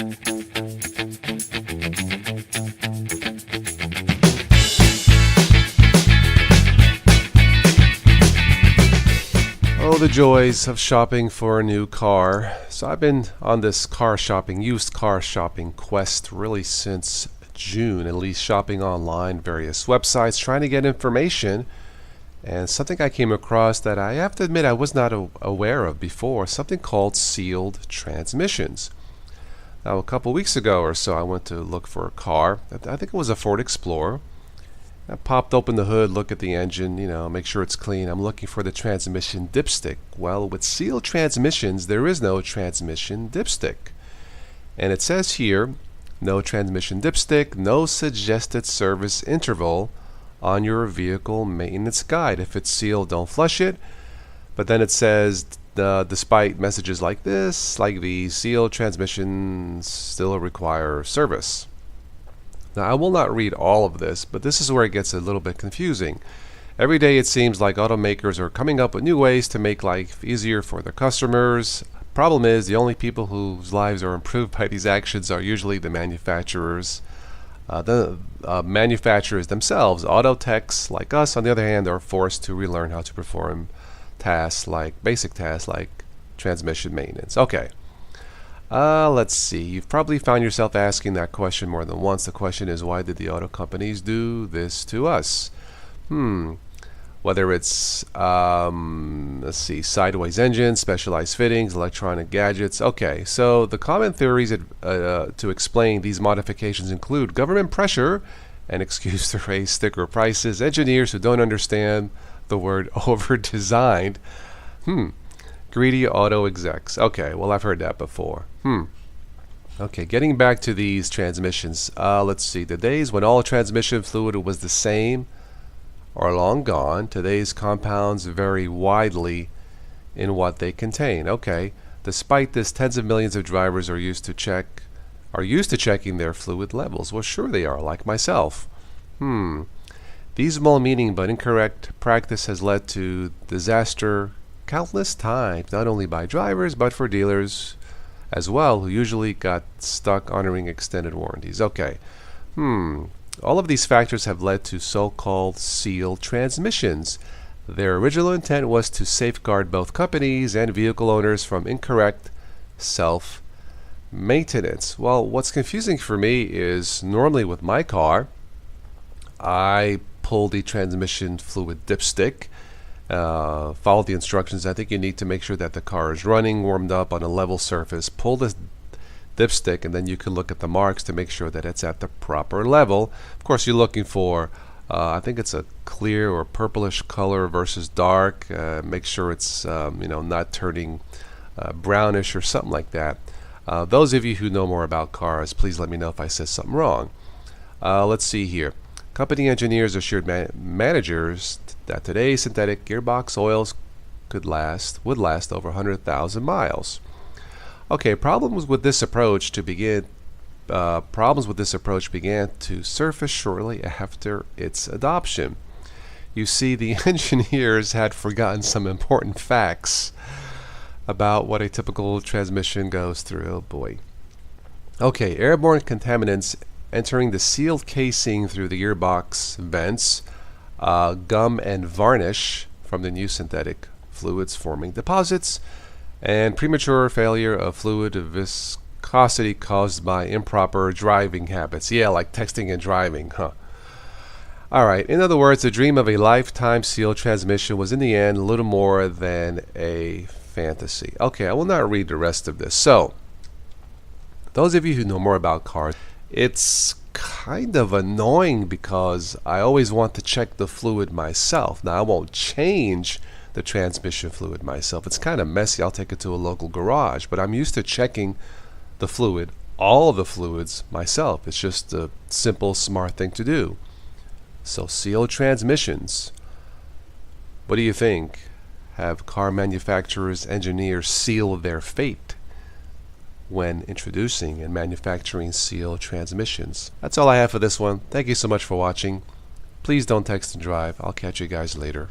Oh, the joys of shopping for a new car. So I've been on this used car shopping quest really since June, at least shopping online, various websites, trying to get information. And something I came across that I have to admit I was not aware of before, something called sealed transmissions. Now, a couple weeks ago or so, I went to look for a car. I think it was a Ford Explorer. I popped open the hood, look at the engine, make sure it's clean. I'm looking for the transmission dipstick. Well, with sealed transmissions, there is no transmission dipstick. And it says here, no transmission dipstick, no suggested service interval on your vehicle maintenance guide. If it's sealed, don't flush it. But then it says, despite messages like this, like these, sealed transmissions still require service. Now, I will not read all of this, but this is where it gets a little bit confusing. Every day it seems like automakers are coming up with new ways to make life easier for their customers. Problem is, the only people whose lives are improved by these actions are usually the manufacturers. The manufacturers themselves, auto techs like us, on the other hand, are forced to relearn how to perform basic tasks like transmission maintenance. Okay. Let's see. You've probably found yourself asking that question more than once. The question is, why did the auto companies do this to us? Whether it's, sideways engines, specialized fittings, electronic gadgets. Okay, so the common theories to explain these modifications include government pressure, an excuse to raise sticker prices, engineers who don't understand the word over-designed. Greedy auto execs. Okay, well, I've heard that before. Okay, getting back to these transmissions. Let's see. The days when all transmission fluid was the same are long gone. Today's compounds vary widely in what they contain. Okay, despite this, tens of millions of drivers are used to checking their fluid levels. Well, sure they are, like myself. These well-meaning but incorrect practice has led to disaster countless times, not only by drivers but for dealers as well, who usually got stuck honoring extended warranties. Okay. All of these factors have led to so-called sealed transmissions. Their original intent was to safeguard both companies and vehicle owners from incorrect self-maintenance. Well, what's confusing for me is normally with my car, I pull the transmission fluid dipstick, follow the instructions. I think you need to make sure that the car is running, warmed up on a level surface. Pull the dipstick, and then you can look at the marks to make sure that it's at the proper level. Of course, you're looking for, I think it's a clear or purplish color versus dark. Make sure it's, not turning brownish or something like that. Those of you who know more about cars, please let me know if I said something wrong. Let's see here. Company engineers assured managers that today's synthetic gearbox oils would last over 100,000 miles. Okay, problems with this approach began to surface shortly after its adoption. You see, the engineers had forgotten some important facts about what a typical transmission goes through. Oh boy. Okay, airborne contaminants entering the sealed casing through the gearbox vents, gum and varnish from the new synthetic fluids forming deposits, and premature failure of fluid viscosity caused by improper driving habits. Yeah, like texting and driving, huh? Alright, in other words, the dream of a lifetime sealed transmission was in the end a little more than a fantasy. Okay, I will not read the rest of this. So, those of you who know more about cars, it's kind of annoying because I always want to check the fluid myself. Now, I won't change the transmission fluid myself. It's kind of messy. I'll take it to a local garage, but I'm used to checking the fluid, all of the fluids, myself. It's just a simple, smart thing to do. So, sealed transmissions. What do you think? Have car manufacturers, engineers sealed their fate when introducing and manufacturing sealed transmissions? That's all I have for this one. Thank you so much for watching. Please don't text and drive. I'll catch you guys later.